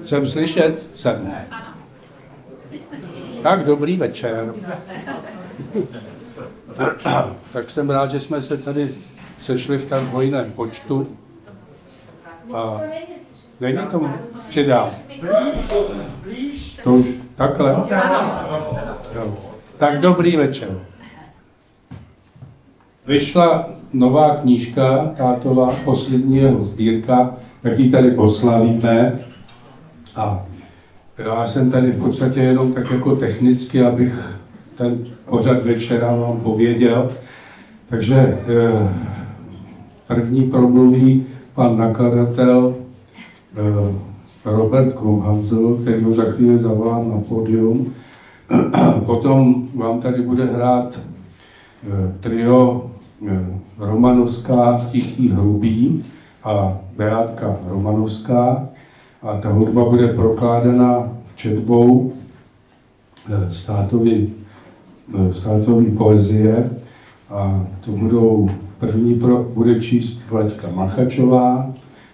Jsem slyšet? Jsem. Tak, dobrý večer. Tak jsem rád, že jsme se tady sešli v tak hojném počtu. A není tomu přidám. To už takhle? Jo. Tak dobrý večer. Vyšla nová knížka, tátová, poslední jeho sbírka, tak ji tady oslavíme. A já jsem tady v podstatě jenom tak jako technicky, abych ten pořad večera vám pověděl. Takže první promluví pan nakladatel Robert Krumhansl, který ho za chvíli zavolám na pódium. Potom vám tady bude hrát trio Romanovská, Tichý Hrubý a Beátka Romanovská. A ta hudba bude prokládena četbou státový poezie. A to budou, bude číst Vlaďka Machačová,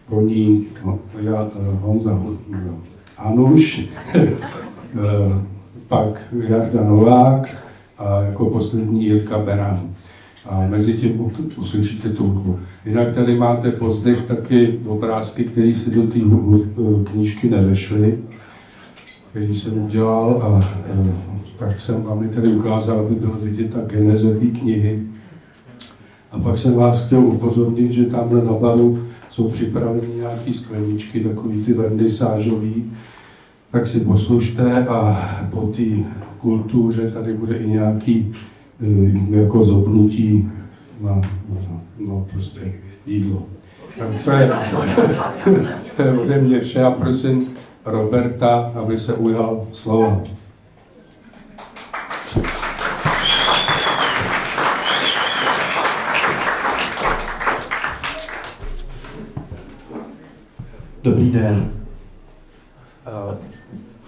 po ní Honza Hanuš, pak Jarda Novák a jako poslední Jirka Beran. A mezi tím uslyšíte tu hudbu. Jinak tady máte pozdech taky obrázky, které si do té knížky nevešly, který jsem udělal a tak jsem vám je tady ukázal, aby bylo vidět ta geneze té knihy. A pak jsem vás chtěl upozornit, že tamhle na baru jsou připraveny nějaké skleničky, takový ty vernisážový, tak si poslušte a po té kultuře tady bude i nějaký jako zobnutí na prostě jídlo. Tak to je ode mě vše a prosím Roberta, aby se ujal slova. Dobrý den.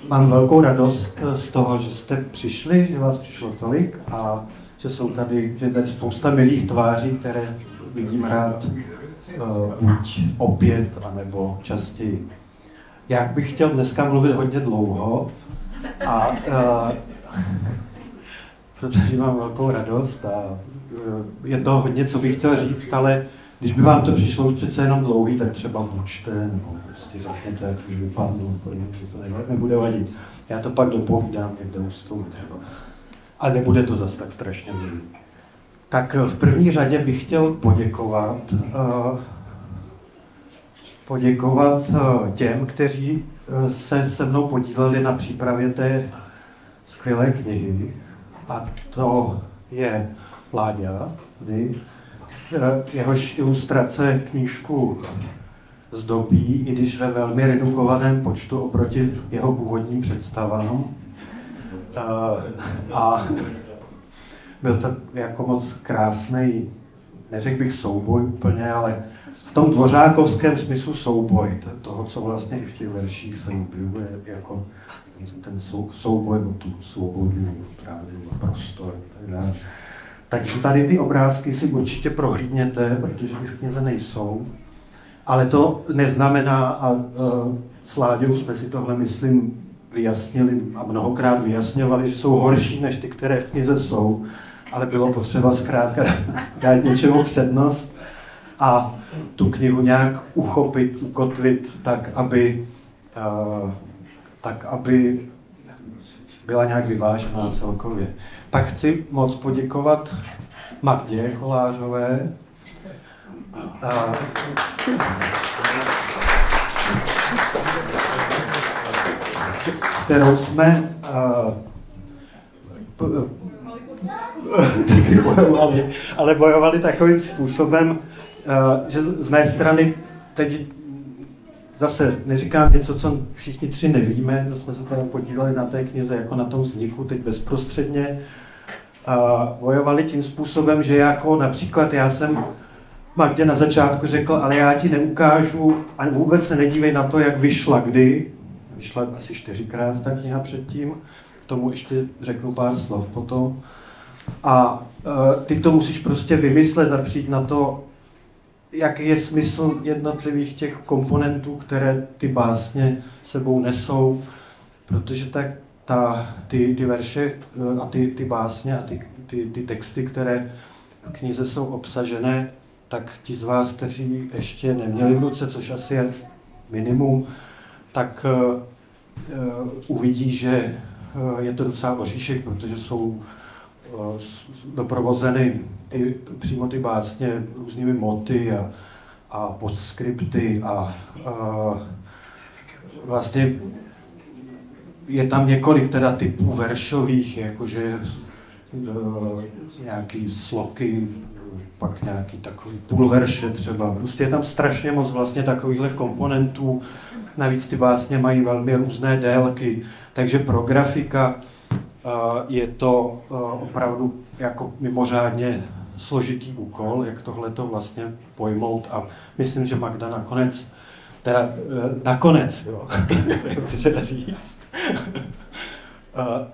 Mám velkou radost z toho, že jste přišli, že vás přišlo tolik a že jsou tady, že je tady spousta milých tváří, které vidím rád buď opět, anebo častěji. Já bych chtěl dneska mluvit hodně dlouho, protože mám velkou radost a je to hodně, co bych chtěl říct, ale když by vám to přišlo už přece jenom dlouhý, tak třeba buďte, nebo prostě řekněte, jak už vypadnu, protože to nebude vadit. Já to pak dopovídám někde u stolu třeba. A nebude to zas tak strašně dlouhý. Tak v první řadě bych chtěl poděkovat těm, kteří se mnou podíleli na přípravě té skvělé knihy. A to je Láďa, jehož ilustrace knížku zdobí, i když ve velmi redukovaném počtu oproti jeho původním představám. A byl to jako moc krásný, neřekl bych souboj úplně, ale v tom dvořákovském smyslu souboj, toho, co vlastně i v těch verších se objevuje, jako ten souboj o tu svobodu, právě prostor. Takže tady ty obrázky si určitě prohlídněte, protože ty v knize nejsou. Ale to neznamená, a s Láďou jsme si tohle, myslím, vyjasnili a mnohokrát vyjasňovali, že jsou horší než ty, které v knize jsou, ale bylo potřeba zkrátka dát něčemu přednost a tu knihu nějak uchopit, ukotvit tak, aby byla nějak vyvážená celkově. Pak chci moc poděkovat Magdě Kolářové, s kterou jsme taky bojovali takovým způsobem, že z mé strany teď zase neříkám něco, co všichni tři nevíme, že jsme se teda podíleli na té knize jako na tom vzniku teď bezprostředně. Bojovali tím způsobem, že jako například já jsem Magdě na začátku řekl, ale já ti neukážu a vůbec se nedívej na to, jak vyšla, kdy. Vyšla asi 4krát ta kniha předtím, k tomu ještě řeknu pár slov potom. A ty to musíš prostě vymyslet a přijít na to jaký je smysl jednotlivých těch komponentů, které ty básně sebou nesou, protože ty verše a ty básně a ty texty, které v knize jsou obsažené, tak ti z vás, kteří ještě neměli v ruce, což asi je minimum, tak uvidí, že je to docela oříšek, protože jsou doprovozeny přímo ty básně různými moty a postskripty a vlastně je tam několik teda typů veršových, jakože nějaký sloky, pak nějaký takový půlverše třeba. Prostě je tam strašně moc vlastně takovýchhle komponentů. Navíc ty básně mají velmi různé délky, takže pro grafika je to opravdu jako mimořádně složitý úkol, jak tohleto vlastně pojmout a myslím, že Magda nakonec, jo, to říct.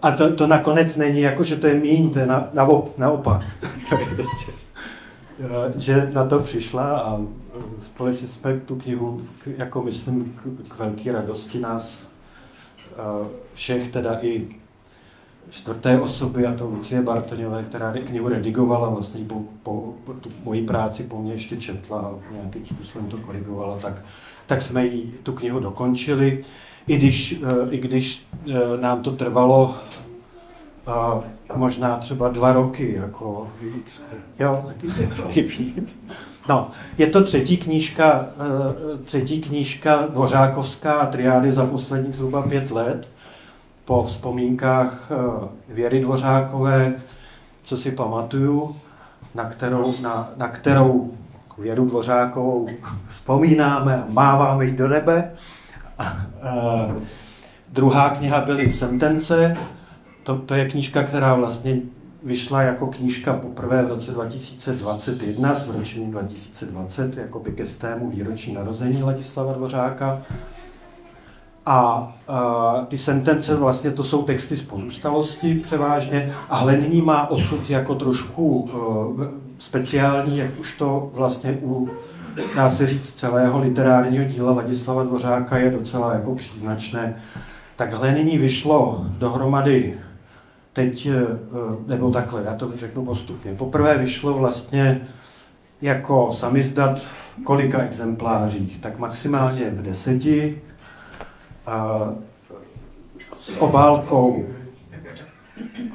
A to nakonec není jako, že to je míň, to je naopak. Že na to přišla a společně jsme tu knihu, jako myslím, k velké radosti nás všech, teda i čtvrté osoby, a to Lucie Bartoňové, která knihu redigovala, vlastně po tu moji práci po mně ještě četla a nějakým způsobem to korigovala, tak jsme tu knihu dokončili, i když nám to trvalo možná třeba 2 roky, jako víc. Jo, taky víc. No, je to třetí knížka dvořákovská Triády za posledních zhruba 5 let, po vzpomínkách Věry Dvořákové, co si pamatuju, na kterou Věru Dvořákovou vzpomínáme a máváme jí do nebe. Druhá kniha byly Sentence. To je knížka, která vlastně vyšla jako knížka poprvé v roce 2021 s vročením 2020, jakoby ke 100. výročí narození Ladislava Dvořáka. A ty Sentence vlastně to jsou texty z pozůstalosti převážně a Hlenění má osud jako trošku speciální, jak už to vlastně dá se říct, celého literárního díla Ladislava Dvořáka je docela jako příznačné. Tak Hlenění vyšlo dohromady teď, nebo takhle, já to řeknu postupně. Poprvé vyšlo vlastně jako samizdat v kolika exemplářích, tak maximálně v 10, s obálkou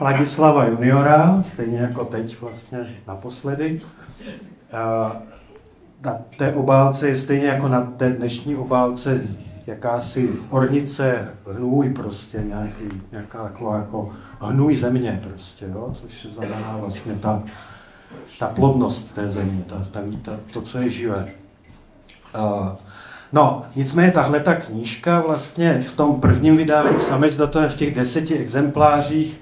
Ladislava juniora, stejně jako teď vlastně naposledy. Na té obálce je stejně jako na té dnešní obálce jakási ornice, hnůj prostě, nějaká jako hnůj země prostě, jo, což znamená vlastně ta plodnost té země, to, co je živé. No, nicméně tahle ta knížka vlastně v tom prvním vydání samizdatovém v těch 10 exemplářích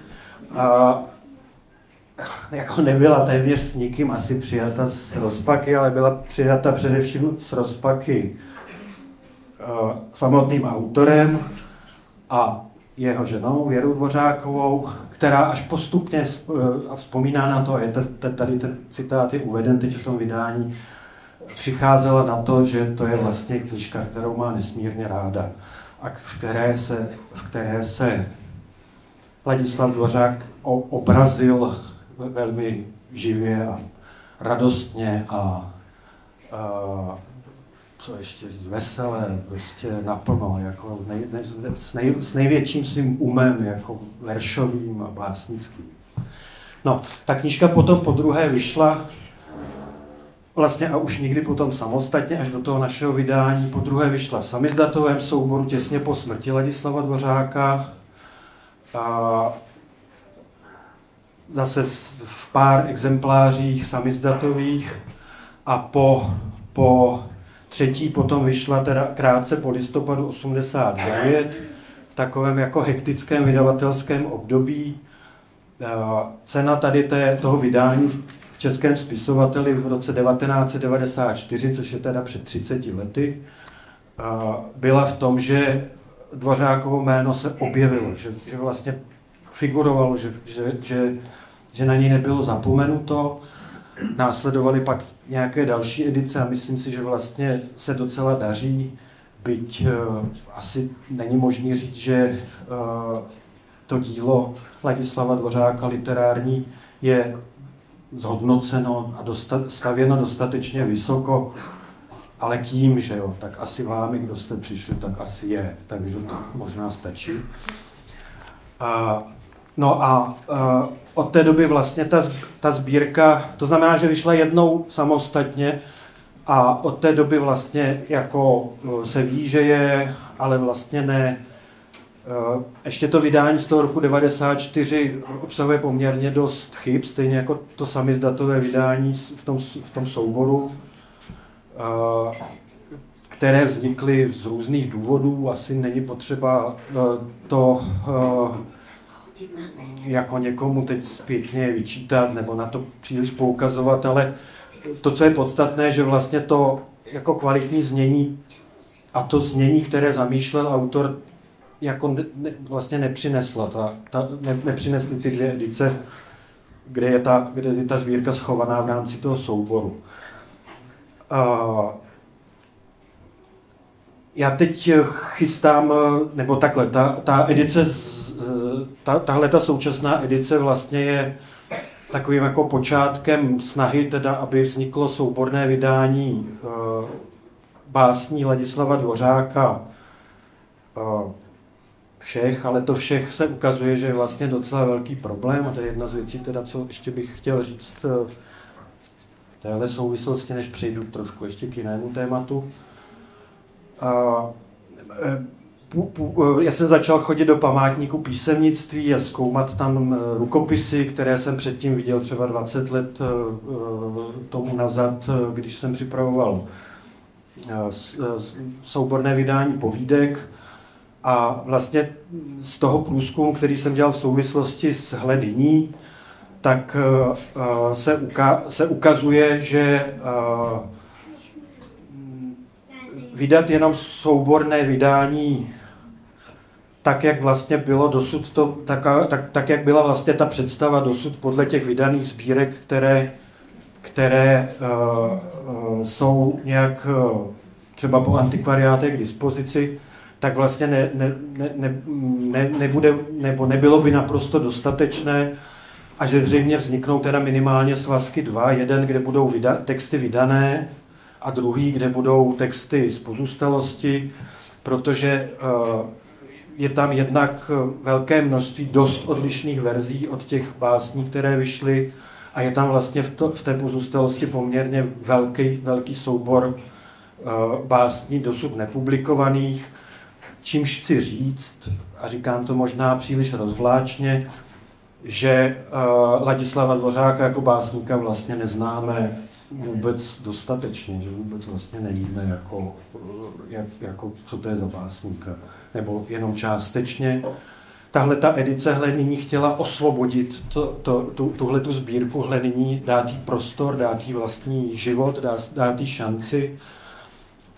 jako nebyla téměř s nikým asi přijata z rozpaky, ale byla přijata především z rozpaky samotným autorem a jeho ženou Věrou Dvořákovou, která až postupně, a vzpomíná na to, a tady ten citát je uveden teď v tom vydání, přicházela na to, že to je vlastně knížka, kterou má nesmírně ráda a v které se Ladislav Dvořák obrazil velmi živě a radostně a co ještě říct, veselé, prostě naplno, jako s největším svým umem, jako veršovým a básnickým. No, ta knížka potom podruhé vyšla vlastně a už nikdy potom samostatně, až do toho našeho vydání, podruhé vyšla v samizdatovém souboru těsně po smrti Ladislava Dvořáka. A zase v pár exemplářích samizdatových a po třetí potom vyšla teda krátce po listopadu 89 v takovém jako hektickém vydavatelském období. Cena tady toho vydání v českém spisovateli v roce 1994, což je teda před 30 lety, byla v tom, že Dvořákovo jméno se objevilo, že vlastně figurovalo, že na něj nebylo zapomenuto Následovaly pak nějaké další edice a myslím si, že vlastně se docela daří, byť asi není možné říct, že to dílo Ladislava Dvořáka literární je zhodnoceno a stavěno dostatečně vysoko, ale tím, že jo, tak asi vámi, kdo jste přišli, tak asi je, takže to možná stačí. Od té doby vlastně ta sbírka, to znamená, že vyšla jednou samostatně a od té doby vlastně jako se ví, že je, ale vlastně ne. Ještě to vydání z toho roku 94 obsahuje poměrně dost chyb, stejně jako to samizdatové vydání v tom souboru, které vznikly z různých důvodů. Asi není potřeba to jako někomu teď zpětně vyčítat nebo na to příliš poukazovat, ale to, co je podstatné, že vlastně to jako kvalitní znění a to znění, které zamýšlel autor, jako vlastně nepřinesla. Nepřinesly ty dvě edice, kde je ta sbírka schovaná v rámci toho souboru. Já teď chystám, nebo takhle, ta edice, tahle ta současná edice vlastně je takovým jako počátkem snahy, teda, aby vzniklo souborné vydání básní Ladislava Dvořáka všech, ale to všech se ukazuje, že je vlastně docela velký problém a to je jedna z věcí, teda, co ještě bych chtěl říct v téhle souvislosti, než přejdu trošku ještě k jinému tématu. Já jsem začal chodit do památníku písemnictví a zkoumat tam rukopisy, které jsem předtím viděl třeba 20 let tomu nazad, když jsem připravoval souborné vydání povídek. A vlastně z toho průzkumu, který jsem dělal v souvislosti s Hle nyní, tak se ukazuje, že vydat jenom souborné vydání tak, jak vlastně bylo dosud tak, jak byla vlastně ta představa dosud podle těch vydaných sbírek, které jsou nějak třeba po antikvariátech k dispozici, tak vlastně nebude, nebo nebylo by naprosto dostatečné a že zřejmě vzniknou teda minimálně svazky dva, jeden, kde budou texty vydané a druhý, kde budou texty z pozůstalosti, protože je tam jednak velké množství dost odlišných verzí od těch básní, které vyšly a je tam vlastně v té pozůstalosti poměrně velký soubor básní dosud nepublikovaných, čímž chci říct, a říkám to možná příliš rozvláčně, že Ladislava Dvořáka jako básníka vlastně neznáme vůbec dostatečně, že vůbec vlastně nevíme, jako co to je za básníka, nebo jenom částečně. Tahle ta edice Hle nyní chtěla osvobodit tuhletu sbírku Hle nyní, dát jí prostor, dát jí vlastní život, dát jí šanci,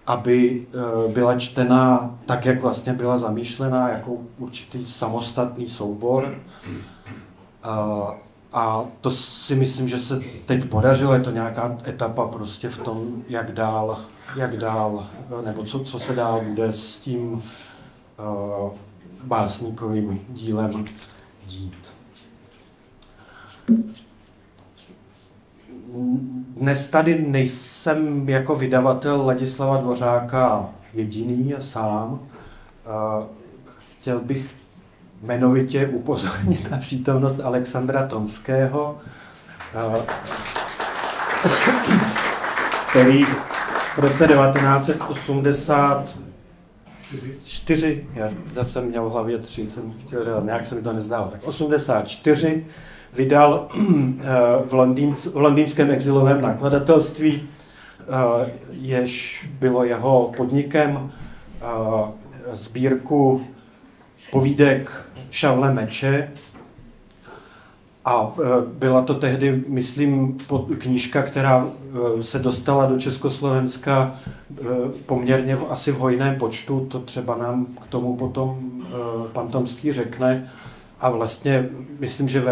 aby byla čtená tak, jak vlastně byla zamýšlená, jako určitý samostatný soubor. A to si myslím, že se teď podařilo, je to nějaká etapa prostě v tom, jak dál, nebo co se dál bude s tím básníkovým dílem dít. Dnes tady nejsem jako vydavatel Ladislava Dvořáka jediný a sám. Chtěl bych jmenovitě upozornit na přítomnost Alexandra Tomského, který v roce 1984, já jsem měl v hlavě 3, jsem chtěl říct, nějak se mi to nezdálo, tak 84 vydal v londýnském exilovém nakladatelství, jež bylo jeho podnikem, sbírku povídek Šavle Meče a byla to tehdy, myslím, knížka, která se dostala do Československa poměrně asi v hojném počtu, to třeba nám k tomu potom pan Tomský řekne a vlastně myslím, že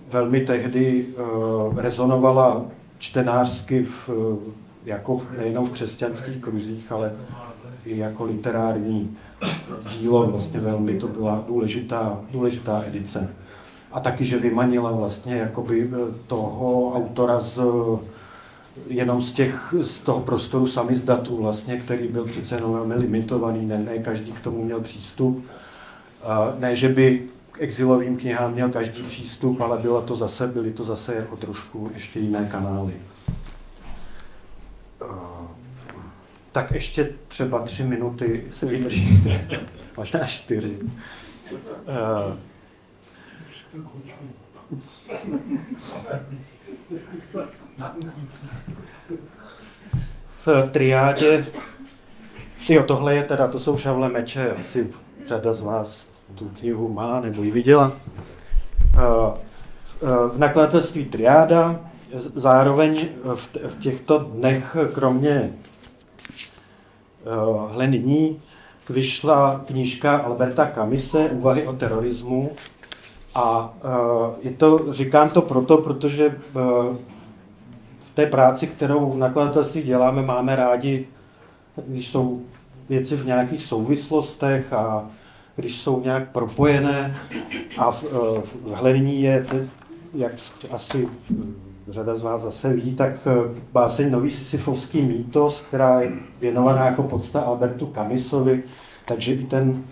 velmi tehdy rezonovala čtenářsky jako nejenom v křesťanských kruzích, ale i jako literární dílo. Vlastně velmi to byla důležitá edice. A taky, že vymanila vlastně jakoby toho autora jenom z toho prostoru samizdatu, vlastně, který byl přece jenom velmi limitovaný, ne každý k tomu měl přístup. Ne, že by k exilovým knihám měl každý přístup, ale byly to zase jako trošku ještě jiné kanály. Tak ještě třeba 3 minuty se vydržíte, možná 4. V triádě, tohle je teda, to jsou Šavle meče, asi řada z vás tu knihu má nebo ji viděla. V nakladatelství Triáda zároveň v těchto dnech, kromě Hlenní, vyšla knížka Alberta Camise Úvahy o terorismu. A říkám to proto, protože v té práci, kterou v nakladatelství děláme, máme rádi, když jsou věci v nějakých souvislostech a když jsou nějak propojené. A v Hlenní je, jak asi řada z vás zase ví, tak báseň Nový sisyfovský mýtos, která je věnovaná jako podsta Albertu Camisovi, takže i ten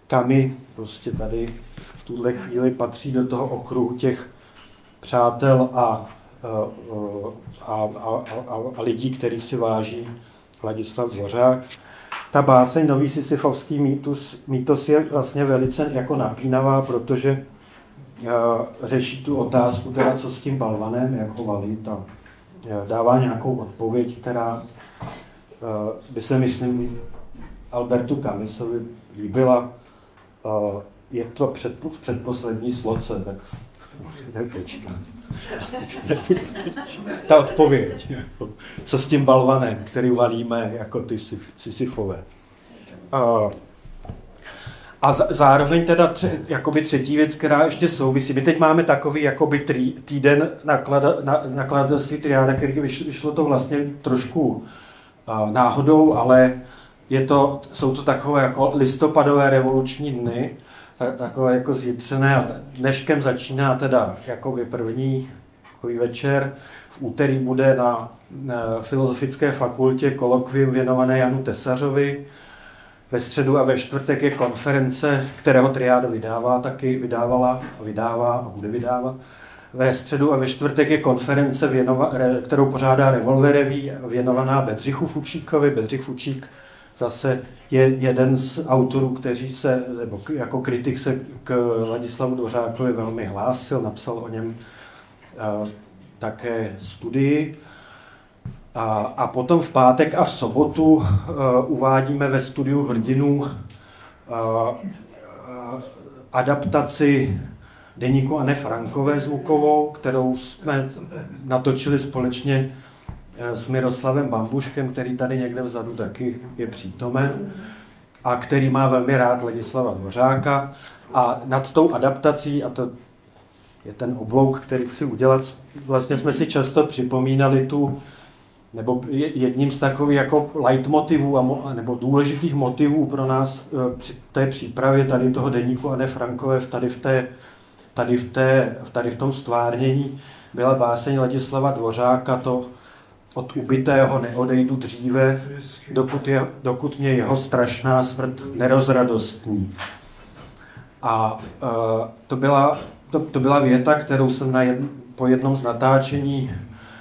Camus prostě tady v tuhle chvíli patří do toho okruhu těch přátel a lidí, kterých si váží Ladislav Dvořák. Ta báseň Nový sisyfovský mýtos je vlastně velice jako napínavá, protože řeší tu otázku, teda co s tím balvanem, jak ho valit, a dává nějakou odpověď, která by se, myslím, Albertu Camisovi líbila. Je to předposlední sloce, tak ta odpověď, co s tím balvanem, který valíme jako ty Sisyfové. A zároveň teda jakoby třetí věc, která ještě souvisí. My teď máme takový jakoby týden nakladatelství Triáda, který vyšlo to vlastně trošku náhodou, ale jsou to takové jako listopadové revoluční dny, takové jako zjitřené, a dneškem začíná teda jakoby první takový večer. V úterý bude na Filozofické fakultě kolokvium věnované Janu Tesařovi. Ve středu a ve čtvrtek je konference, kterého Triáda vydává a bude vydávat. Ve středu a ve čtvrtek je konference, kterou pořádá Revolver Revue, věnovaná Bedřichu Fučíkovi. Bedřich Fučík zase je jeden z autorů, kteří se, nebo jako kritik se k Ladislavu Dvořákovi velmi hlásil, napsal o něm také studii. A potom v pátek a v sobotu uvádíme ve studiu Hrdinů adaptaci deníku Anny Frankové zvukovou, kterou jsme natočili společně s Miroslavem Bambuškem, který tady někde vzadu taky je přítomen a který má velmi rád Ladislava Dvořáka. A nad tou adaptací, a to je ten oblouk, který chci udělat, vlastně jsme si často připomínali nebo jedním z takových jako leitmotivů nebo důležitých motivů pro nás při té přípravě tady toho deníku Anny Frankové tady v tom stvárnění byla báseň Ladislava Dvořáka, to od ubitého neodejdu dříve, dokud mě jeho strašná smrt nerozradostní. A to byla věta, kterou jsem po jednom z natáčení,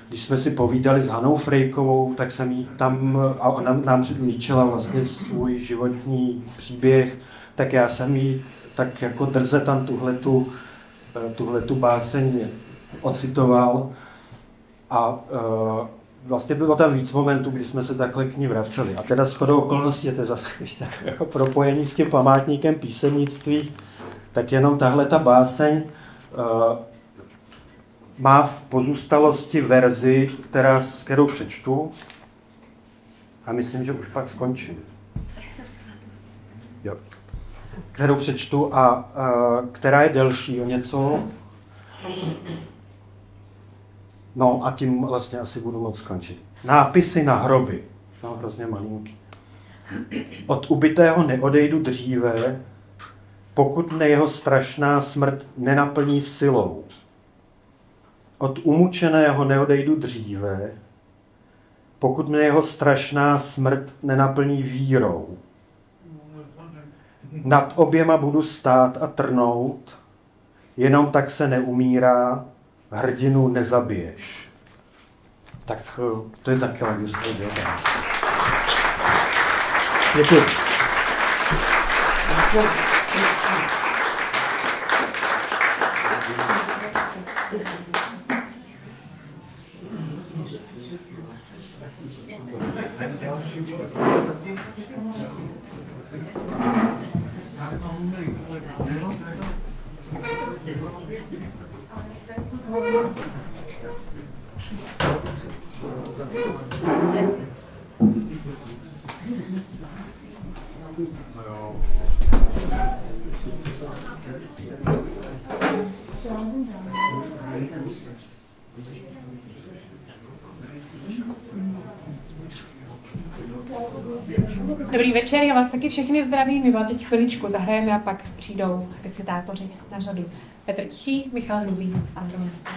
když jsme si povídali s Hanou Frejkovou, tak jsem jí tam, a ona nám líčila vlastně svůj životní příběh, tak já jsem jí tak jako drze tam tuhletu báseň ocitoval. A vlastně bylo tam víc momentů, kdy jsme se takhle k ní vraceli. A teda shodou okolností, je to zase jako propojení s tím památníkem písemnictví, tak jenom tahle ta báseň má v pozůstalosti verzi, kterou přečtu, a myslím, že už pak skončím. Jo. Kterou přečtu a která je delší o něco. No a tím vlastně asi budu moc skončit. Nápisy na hroby. No, hrozně malinký. Od ubitého neodejdu dříve, pokud mne jeho strašná smrt nenaplní silou. Od umučeného neodejdu dříve, pokud mne jeho strašná smrt nenaplní vírou. Nad oběma budu stát a trnout, jenom tak se neumírá, hrdinu nezabiješ. Tak to je taky legislativa. Děkuji. Dobrý večer, já vás taky všechny zdravím. My vám teď chviličku zahrajeme a pak přijdou recitátoři na řadu. Petr Tichý, Michal Hrubý a Andron Nostr.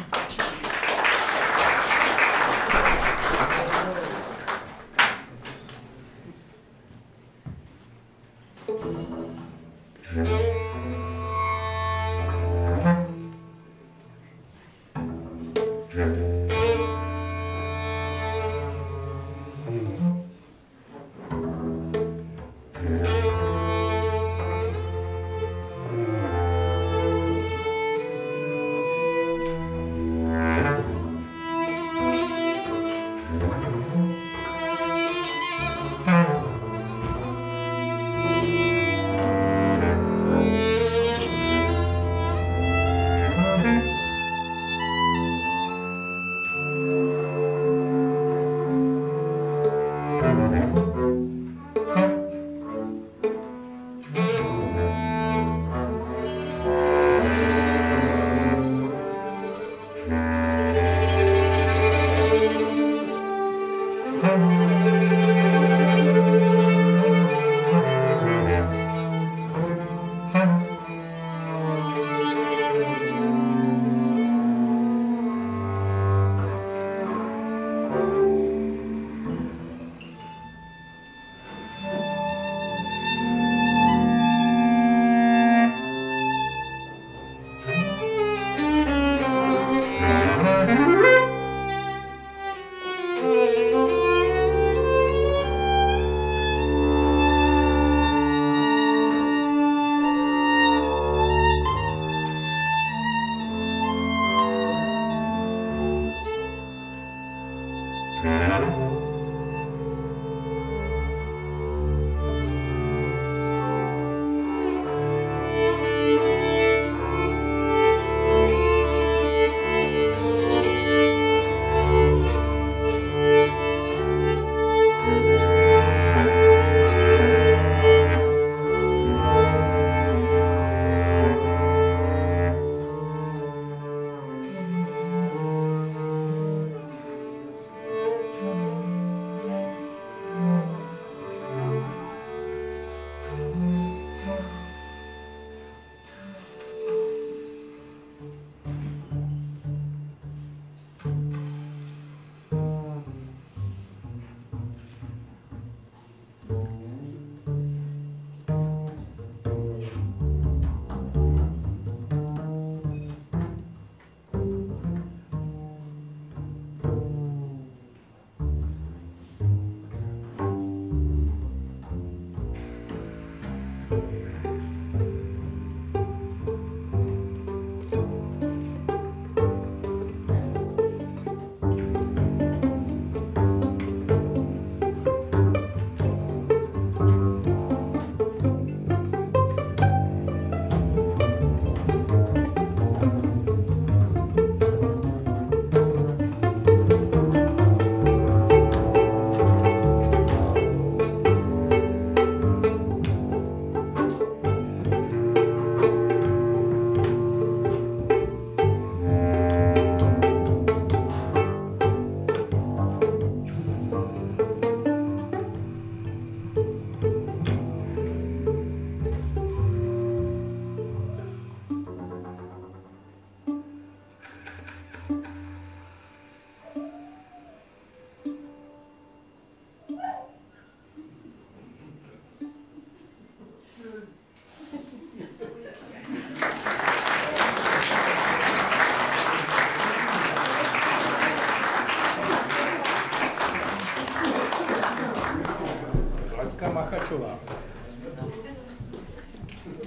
Dvořáková.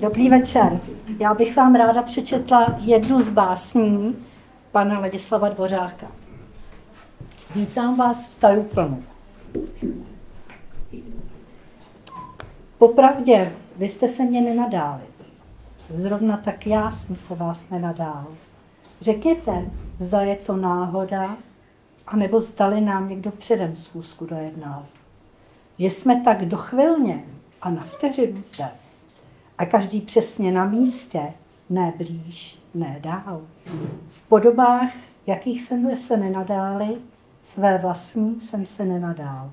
Dobrý večer. Já bych vám ráda přečetla jednu z básní pana Ladislava Dvořáka. Vítám vás v Tajuplnu. Popravdě, vy jste se mě nenadáli. Zrovna tak já jsem se vás nenadál. Řekněte, zda je to náhoda, anebo zdali nám někdo předem schůzku dojednal. Že jsme tak dochvilně a na vteřinu zde. A každý přesně na místě, ne blíž, ne dál. V podobách, jakých jsem se nenadáli, své vlastní jsem se nenadál.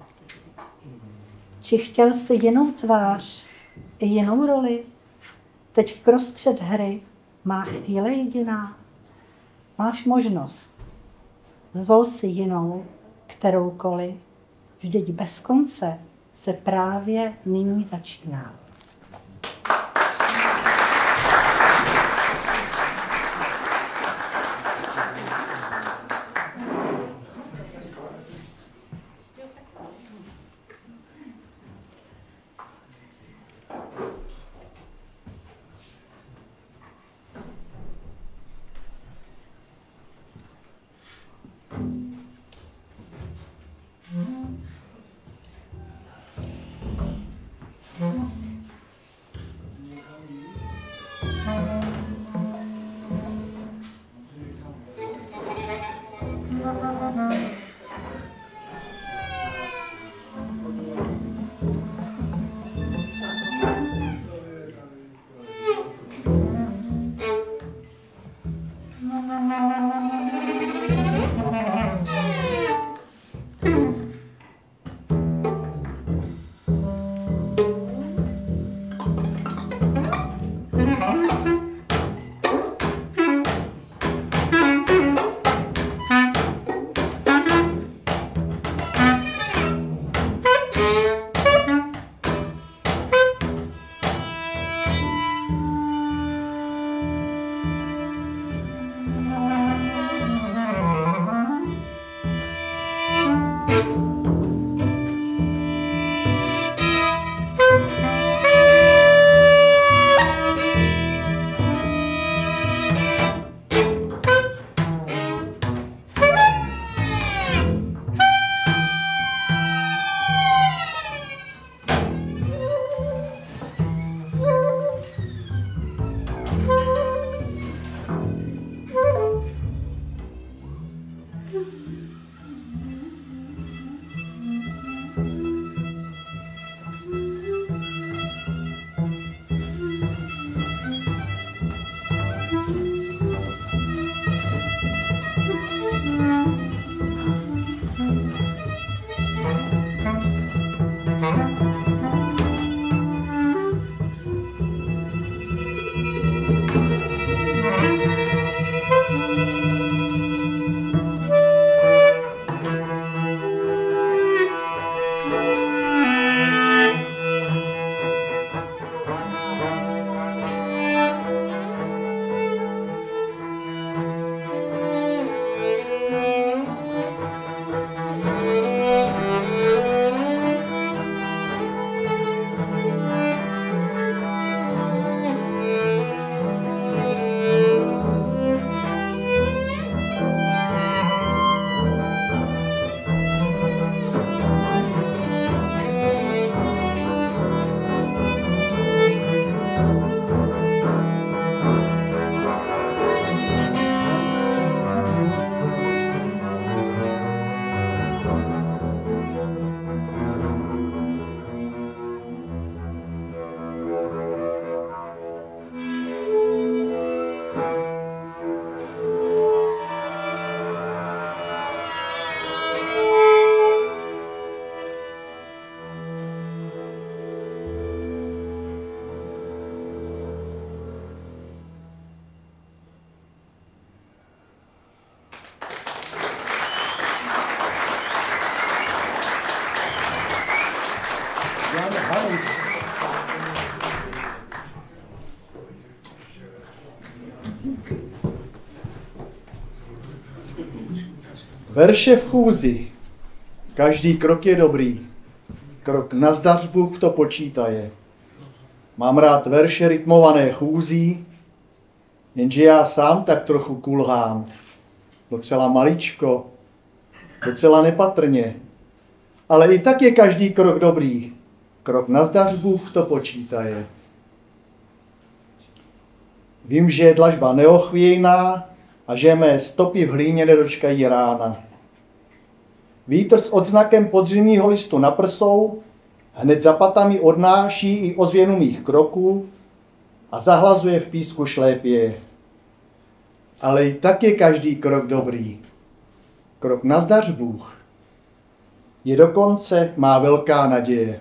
Či chtěl si jinou tvář i jinou roli? Teď vprostřed hry má chvíle jediná. Máš možnost. Zvol si jinou, kteroukoliv. Vždyť bez konce se právě nyní začíná. Verše v chůzi, každý krok je dobrý, krok nazdař Bůh to počítaje. Mám rád verše rytmované chůzí, jenže já sám tak trochu kulhám. Docela maličko, docela nepatrně. Ale i tak je každý krok dobrý. Krok nazdař Bůh to počítaje. Vím, že je dlažba neochvějná a že mé stopy v hlíně nedočkají rána. Vítr s odznakem podzimního listu na prsou hned za patami odnáší i ozvěnu mých kroků a zahlazuje v písku šlépě. Ale i tak je každý krok dobrý. Krok nazdař Bůh je dokonce má velká naděje.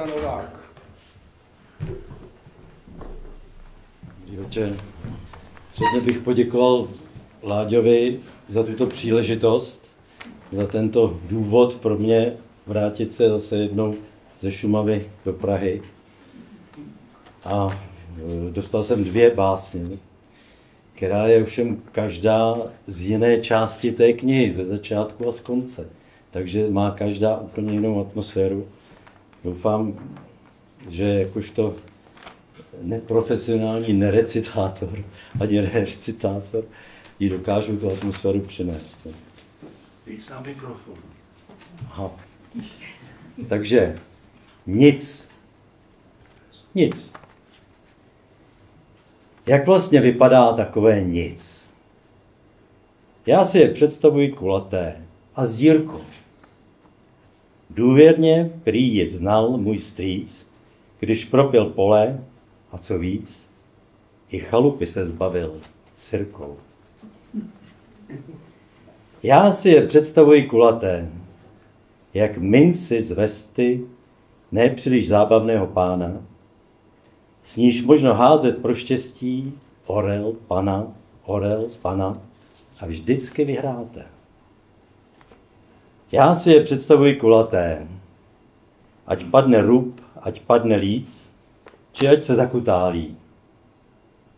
Novák. Dobrý večer. Předně bych poděkoval Láďovi za tuto příležitost, za tento důvod pro mě vrátit se zase jednou ze Šumavy do Prahy. A dostal jsem 2 básně, která je ovšem každá z jiné části té knihy, ze začátku a z konce. Takže má každá úplně jinou atmosféru. Doufám, že jakožto neprofesionální nerecitátor, ani nerecitátor, ji dokážu tu atmosféru přinést. Víc na mikrofon. Aha. Takže nic. Nic. Jak vlastně vypadá takové nic? Já si je představuji kulaté a s dírkou. Důvěrně prý ji znal můj strýc, když propil pole a co víc, i chalupy se zbavil sirkou. Já si je představuji kulaté, jak minci z vesty nepříliš zábavného pána, s níž možno házet pro štěstí orel, pana a vždycky vyhráte. Já si je představuji kulaté, ať padne rub, ať padne líc, či ať se zakutálí.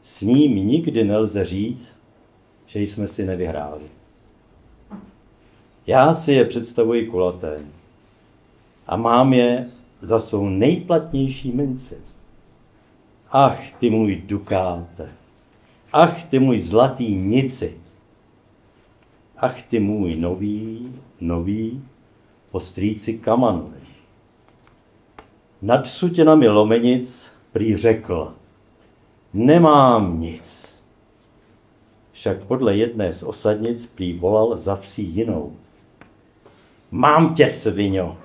S ním nikdy nelze říct, že jsme si nevyhráli. Já si je představuji kulaté a mám je za svou nejplatnější minci. Ach, ty můj dukáte, ach, ty můj zlatý nici, ach, ty můj nový po strýci Kamanovi. Nad sutinami lomenic prý řekl, nemám nic. Však podle jedné z osadnic prý volal za vsí jinou. Mám tě, sviňo.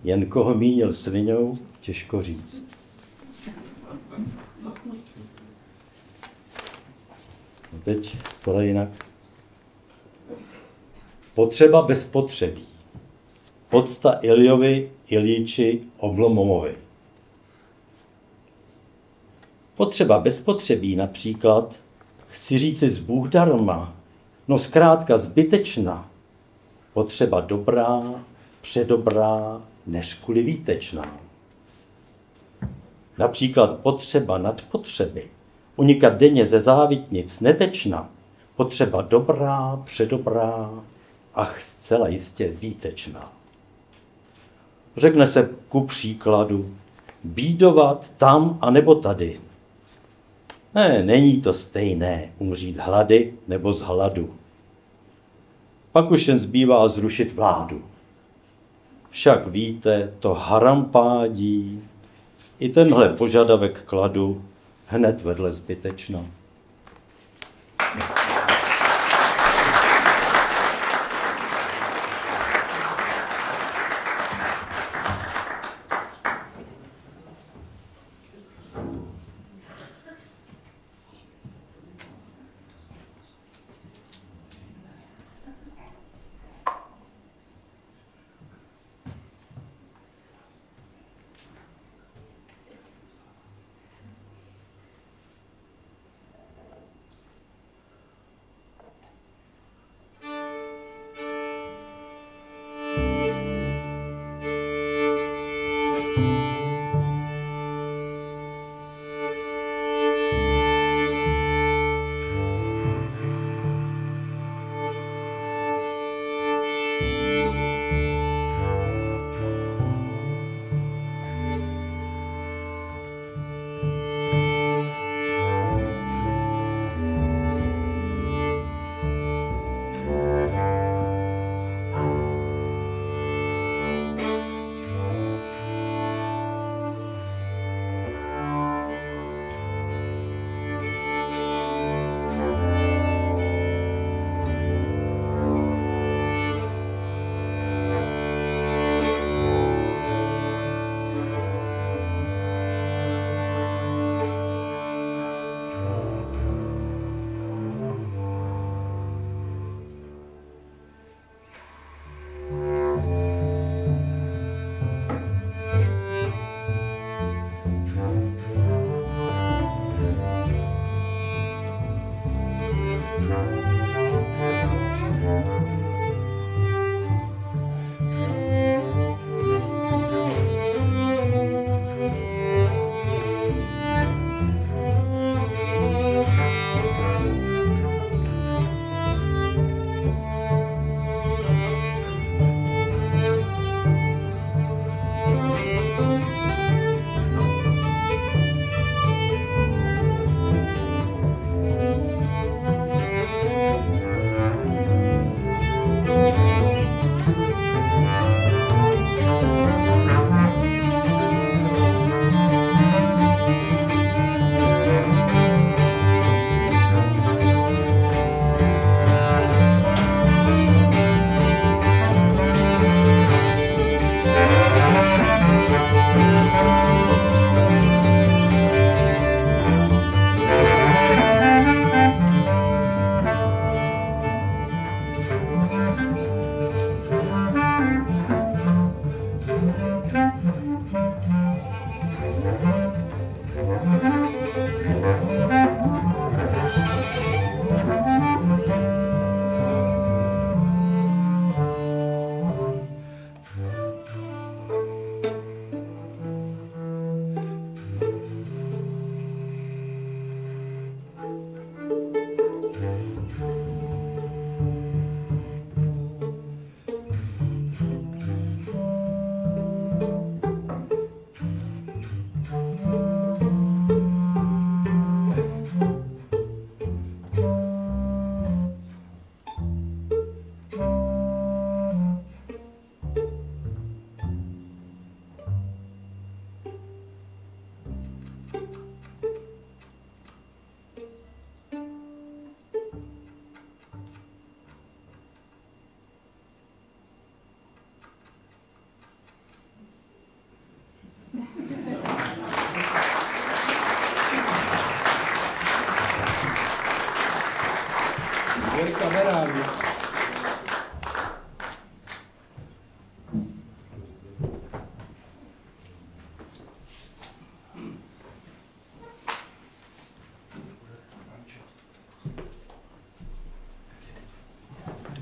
Jen koho mínil sviňou, těžko říct. A teď celé jinak. Potřeba bez potřebí. Podsta Iljovi, Iljiči, Oblomovovi. Potřeba bez potřebí například, chci říci z Bůh darma, no zkrátka zbytečná. Potřeba dobrá, předobrá, neřkuli výtečná. Například potřeba nad potřeby, unikat denně ze závitnic netečna. Potřeba dobrá, předobrá, ach zcela jistě výtečná. Řekne se ku příkladu, bídovat tam a nebo tady. Ne, není to stejné umřít hlady nebo z hladu. Pak už jen zbývá zrušit vládu. Však víte, to harampádí, i tenhle požadavek kladu hned vedle zbytečna.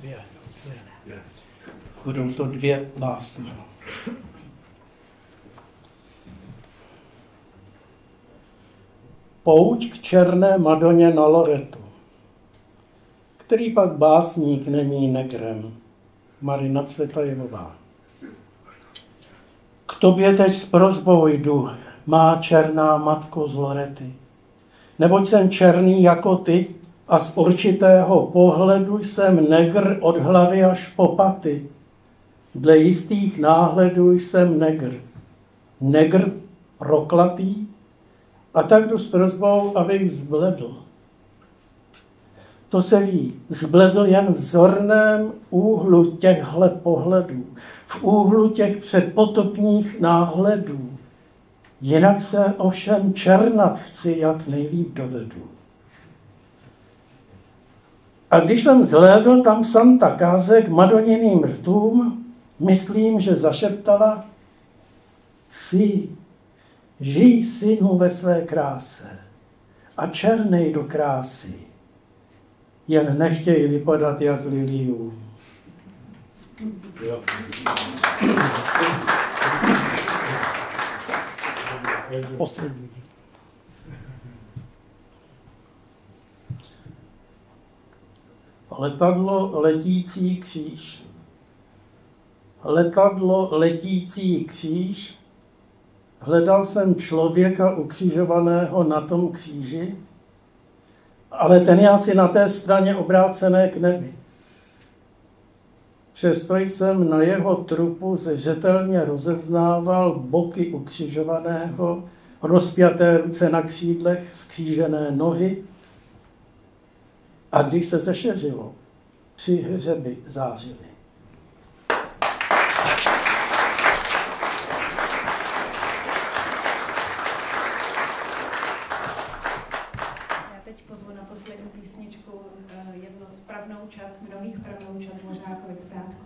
Dvě. Budou to 2 básně. Pouť k černé Madoně na Loretu, který pak básník není negrem. Marina Cvetajevová. K tobě teď s prosbou jdu, má černá matko z Lorety. Neboť jsem černý jako ty a z určitého pohledu jsem negr od hlavy až po paty. Dle jistých náhledů jsem negr. Negr proklatý, a tak jdu s prosbou, abych zbledl. To se ví, zbledl jen v zorném úhlu těchhle pohledů, v úhlu těch předpotopních náhledů. Jinak se ovšem černat chci, jak nejlíp dovedu. A když jsem zhlédl tam Santa Káze k Madoniným rtům, myslím, že zašeptala: žij, synu, ve své kráse a černej do krásy, jen nechtěj vypadat jak lilium. Poslední. Letadlo letící kříž. Letadlo letící kříž. Hledal jsem člověka ukřižovaného na tom kříži, ale ten je asi na té straně obrácené k nebi. Přesto jsem na jeho trupu zřetelně rozeznával boky ukřižovaného, rozpjaté ruce na křídlech, skřížené nohy. A když se zešeřilo, 3 hřeby zářily. Pozvu na poslední písničku jedno z pravnoučat, mnohých pravnoučat Dvořákovic Krátko.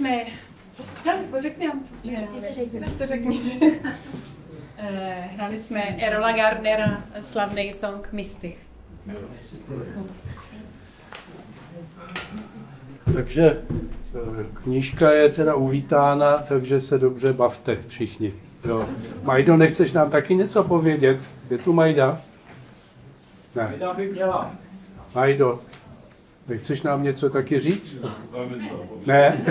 jsme... No, řekni nám, co jsme hráli. To řekni. Hráli jsme Erola Gardnera, slavný song Mystic. Takže knížka je teda uvítána, takže se dobře bavte všichni. Jo. Majdo, nechceš nám taky něco povědět? Je tu Majda? Ne. Majda by měla. Majdo, nechceš nám něco taky říct? Ne?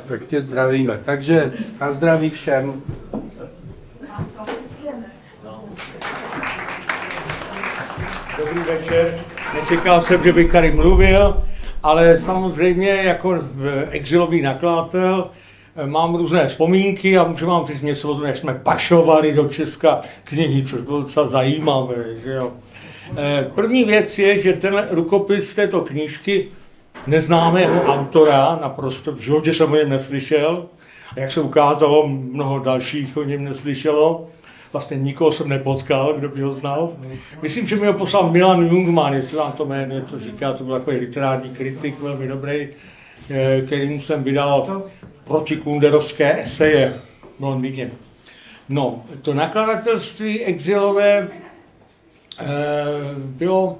Tak tě zdravíme. Takže na zdraví všem. Dobrý večer. Nečekal jsem, že bych tady mluvil, ale samozřejmě jako exilový nakladatel mám různé vzpomínky a můžu vám říct něco o tom, jak jsme pašovali do Česka knihy, což bylo docela zajímavé. Že jo. První věc je, že ten rukopis této knížky neznámého autora, naprosto v životě jsem o něm neslyšel, a jak se ukázalo, mnoho dalších o něm neslyšelo. Vlastně nikoho jsem nepotkal, kdo by ho znal. Myslím, že mi ho poslal Milan Jungmann, jestli vám to jméno něco říká, to byl takový literární kritik, velmi dobrý, kterým jsem vydal protikunderovské eseje v Londýně. No, to nakladatelství exilové bylo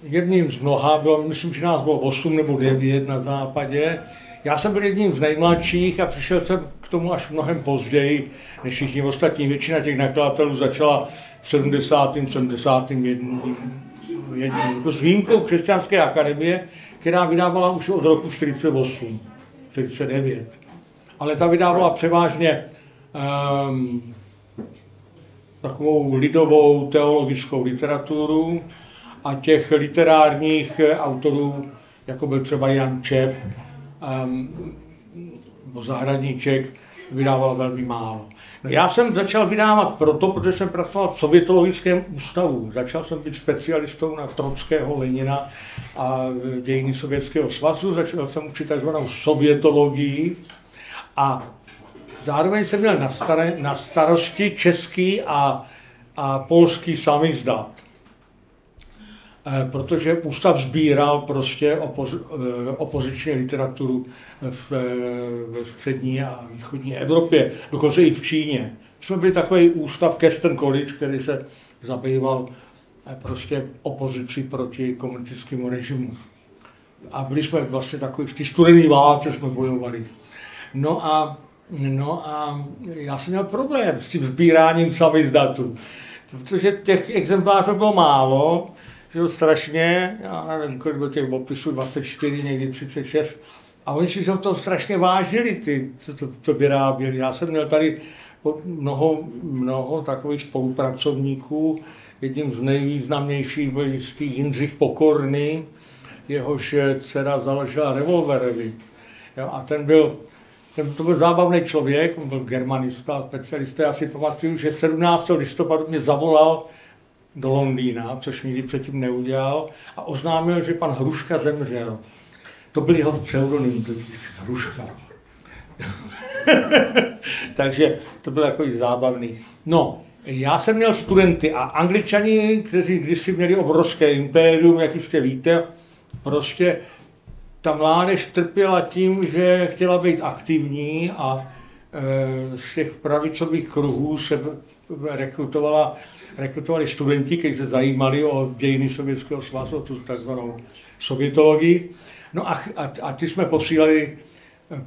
jedním z mnoha, myslím, že nás bylo 8 nebo 9 na západě. Já jsem byl jedním z nejmladších a přišel jsem k tomu až mnohem později, než všichni ostatní. Většina těch nakladatelů začala v 71. S výjimkou Křesťanské akademie, která vydávala už od roku 48, 49. Ale ta vydávala převážně takovou lidovou teologickou literaturu a těch literárních autorů, jako byl třeba Jan Čep, nebo Zahradníček, vydával velmi málo. No já jsem začal vydávat proto, protože jsem pracoval v Sovětologickém ústavu. Začal jsem být specialistou na Trockého, Lenina a dějiny Sovětského svazu. Začal jsem učit takzvanou sovětologii a zároveň jsem měl na starosti český a polský samizdat. Protože ústav sbíral prostě opoziční literaturu ve střední a východní Evropě, dokonce i v Číně. Jsme byli takový ústav Keystone College, který se zabýval prostě opozicí proti komunistickému režimu. A byli jsme vlastně takový, v té studené válce jsme bojovali. No a já jsem měl problém s tím sbíráním samizdatů, protože těch exemplářů bylo málo, že strašně, já nevím, kolik bylo těch opisů, 24, někdy 36, a oni si to strašně vážili, ty, co to vyráběli. Já jsem měl tady mnoho takových spolupracovníků, jedním z nejvýznamnějších byl jistý Jindřich Pokorný, jehož dcera založila Revolverovi. A to byl zábavný člověk, on byl germanista, specialista. Já si pamatuju, že 17. listopadu mě zavolal do Londýna, což nikdy předtím neudělal, a oznámil, že pan Hruška zemřel. To byl jeho pseudonym, Hruška. Takže to bylo takový zábavný. No, já jsem měl studenty a Angličani, kteří kdysi měli obrovské impérium, jak jistě víte, prostě ta mládež trpěla tím, že chtěla být aktivní a z těch pravicových kruhů se rekrutovali studenti, kteří se zajímali o dějiny Sovětského svazu, o tu takzvanou sovětologii. No a ty jsme posílali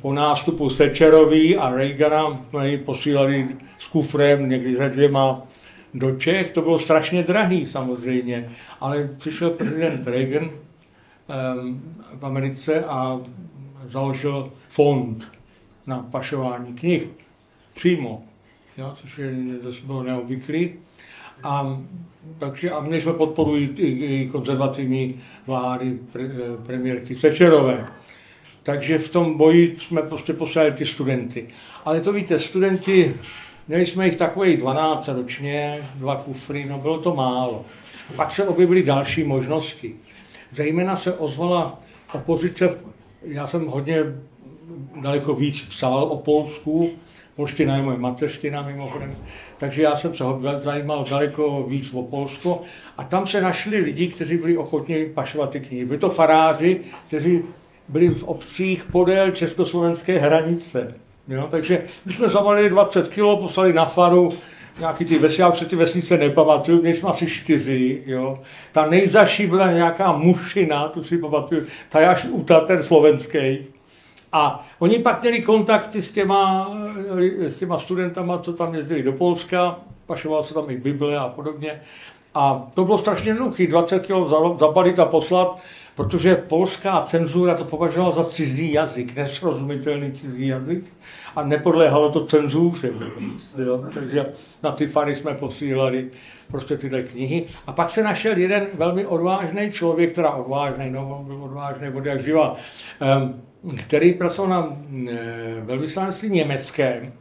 po nástupu Thatcherovi a Reagana, posílali s kufrem, někdy za 2 do Čech. To bylo strašně drahý samozřejmě, ale přišel prezident Reagan v Americe a založil fond na pašování knih přímo, jo, což bylo neobvyklý. Takže my jsme podporují i konzervativní vlády premiérky Thatcherové. Takže v tom boji jsme prostě poslali ty studenty. Ale to víte, studenti, měli jsme jich takových 12 ročně, 2 kufry, no bylo to málo. Pak se objevily další možnosti. Zejména se ozvala opozice, já jsem hodně daleko víc psal o Polsku. Polština je moje mateřština mimochodem, takže já jsem se zajímal daleko víc o Polsko a tam se našli lidi, kteří byli ochotní pašovat ty knihy. Byli to faráři, kteří byli v obcích podél československé hranice. Jo? Takže my jsme zavalili 20 kg, poslali na faru nějaký ty vesnice, já už se ty vesnice nepamatuju, měli jsme asi 4. Jo? Ta nejzaší byla nějaká Mušina, tu si pamatuju, ta je až u Tater slovenských. A oni pak měli kontakty s těma studentama, co tam jezdili do Polska, pašoval se tam i Bible a podobně. A to bylo strašně jednoduché, 20 kg zabalit a poslat, protože polská cenzura to považovala za cizí jazyk, nesrozumitelný cizí jazyk a nepodléhalo to cenzuře. Takže na ty fary jsme posílali prostě tyhle knihy. A pak se našel jeden velmi odvážný člověk, teda odvážný, no on byl odvážný od jak živa, který pracoval na velvyslanectví německém.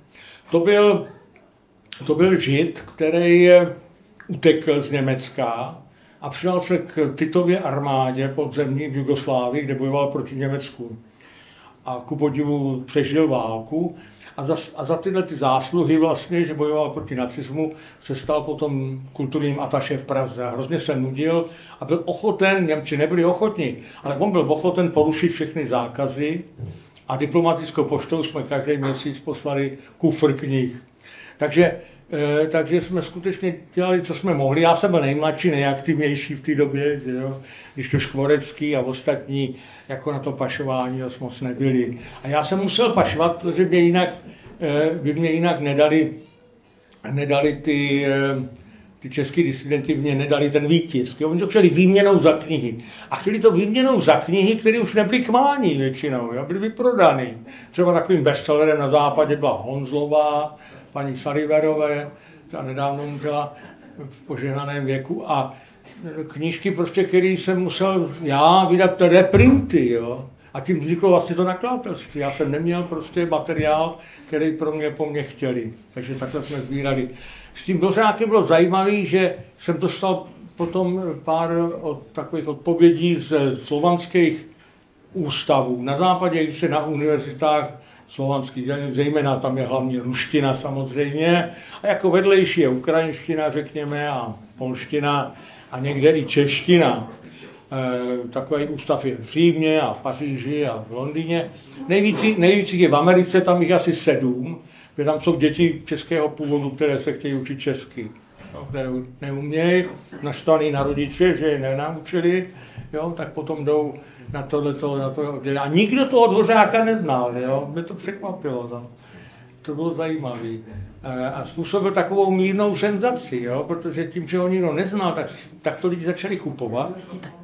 To byl Žid, který utekl z Německa a přidal se k Titově armádě podzemní v Jugoslávii, kde bojoval proti Německu. A ku podivu přežil válku a za tyhle ty zásluhy vlastně, že bojoval proti nacismu, se stal potom kulturním ataše v Praze. Hrozně se nudil a byl ochoten, Němci nebyli ochotní, ale on byl ochoten porušit všechny zákazy a diplomatickou poštou jsme každý měsíc poslali kufr knih. Takže jsme skutečně dělali, co jsme mohli. Já jsem byl nejmladší, nejaktivnější v té době, že jo? Když to Škvorecký a ostatní jako na to pašování moc nebyli. A já jsem musel pašovat, protože by mě jinak nedali ty český disidenti, mě nedali ten výtisk. Jo? Oni to chtěli výměnou za knihy. A chtěli to výměnou za knihy, které už nebyly k mání většinou, jo? Byly vyprodaný. Třeba takovým bestsellerem na západě byla Honzlová, paní Sariverové, která nedávno umřela v požehnaném věku a knížky prostě, které jsem musel já vydat reprinty, jo. A tím vzniklo vlastně to nakladatelství. Já jsem neměl prostě materiál, který po mně chtěli. Takže takhle jsme sbírali. S tím Dvořákem bylo zajímavé, že jsem dostal potom pár takových odpovědí z slovanských ústavů. Na západě, když se na univerzitách slovanský, zejména tam je hlavně ruština samozřejmě, a jako vedlejší je ukrajinština, řekněme, a polština a někde i čeština. Takový ústav je v Římě a v Paříži a v Londýně. Nejvíc je v Americe, tam jich asi 7, protože tam jsou děti českého původu, které se chtějí učit česky, které neumějí, naštvaný na rodiče, že je nenaučili, jo, tak potom jdou na tohleto. A nikdo toho Dvořáka neznal, jo? Mě to překvapilo. To bylo zajímavé. A způsobil takovou mírnou senzaci, jo? Protože tím, že ho nikdo neznal, tak to lidi začali kupovat,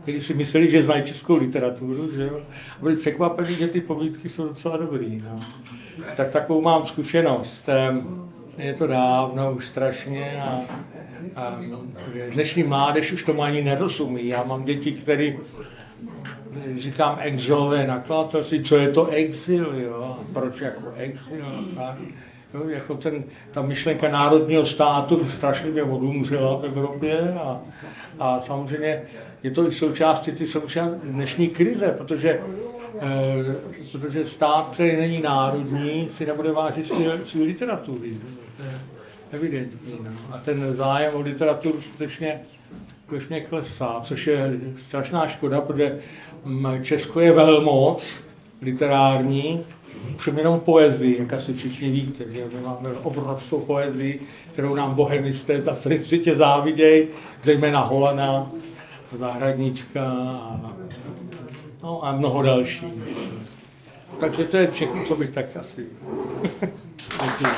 kteří si mysleli, že znají českou literaturu, že jo? A byli překvapení, že ty povídky jsou docela dobrý. No. Tak takovou mám zkušenost. Je to dávno už strašně a dnešní mládež už tomu ani nerozumí. Já mám děti, které říkám exilové nakladatelství, co je to exil, jo? Proč jako exil, tak? Jo, jako ta myšlenka národního státu strašlivě odumřela v Evropě a samozřejmě je to i součástí dnešní krize, protože stát, který není národní, si nebude vážit svý literatury. To je evidentní. No. A ten zájem o literaturu skutečně klesá, což je strašná škoda, protože Česko je velmoc literární, všem jenom poezii, jak asi všichni víte, že my máme obrovskou poezii, kterou nám bohemisté na celém světě závidějí, zejména Holana, Zahradníčka a mnoho dalších. Takže to je všechno, co bych tak asi... Děkuji.